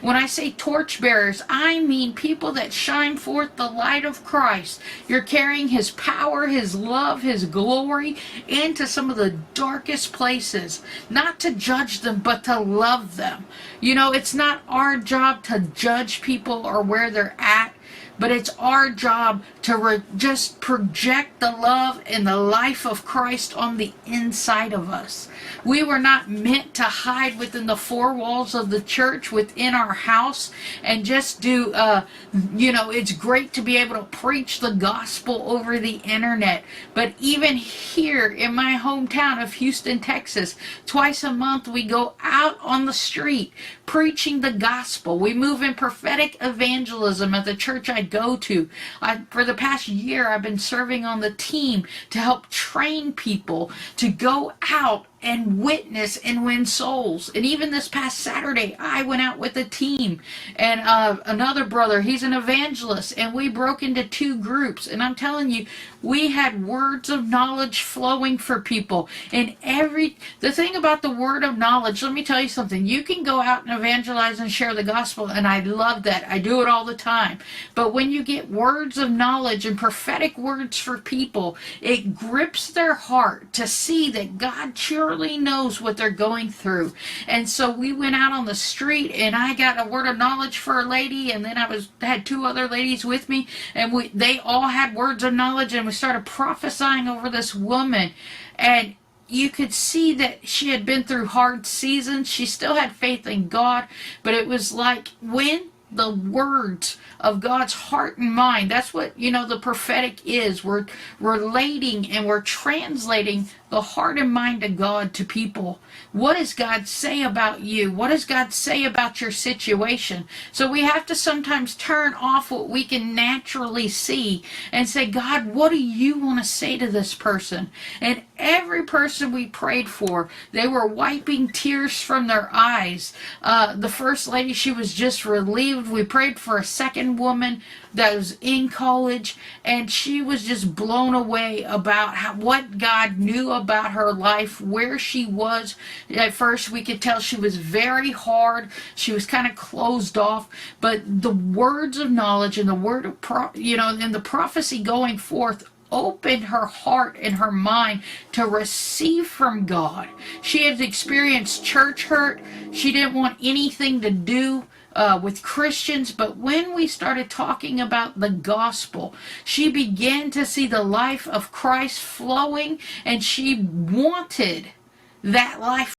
When I say torchbearers, I mean people that shine forth the light of Christ. You're carrying His power, His love, His glory into some of the darkest places. Not to judge them, but to love them. You know, it's not our job to judge people or where they're at, but it's our job to just project the love and the life of Christ on the inside of us. We were not meant to hide within the four walls of the church, within our house, and just do, it's great to be able to preach the gospel over the internet. But even here in my hometown of Houston, Texas, twice a month we go out on the street preaching the gospel. We move in prophetic evangelism at the church I go to. For the past year, I've been serving on the team to help train people to go out and witness and win souls. And even this past Saturday, I went out with a team and another brother, he's an evangelist, and we broke into two groups. And I'm telling you, we had words of knowledge flowing for people. And the thing about the word of knowledge, let me tell you something. You can go out and evangelize and share the gospel, and I love that. I do it all the time. But when you get words of knowledge and prophetic words for people, it grips their heart to see that God surely knows what they're going through. And so we went out on the street, and I got a word of knowledge for a lady, and then I had two other ladies with me, and they all had words of knowledge, and we started prophesying over this woman. And you could see that she had been through hard seasons. She still had faith in God, but it was like when the words of God's heart and mind, that's what, the prophetic is. We're relating and we're translating the heart and mind of God to people. What does God say about you? What does God say about your situation? So we have to sometimes turn off what we can naturally see and say, God, what do you want to say to this person? And every person we prayed for, they were wiping tears from their eyes. The first lady, she was just relieved. We prayed for a second woman that was in college, and she was just blown away about what God knew about her life, where she was. At first, we could tell she was very hard. She was kind of closed off, but the words of knowledge and the word of and the prophecy going forth opened her heart and her mind to receive from God. She had experienced church hurt. She didn't want anything to do with Christians, but when we started talking about the gospel, she began to see the life of Christ flowing, and she wanted that life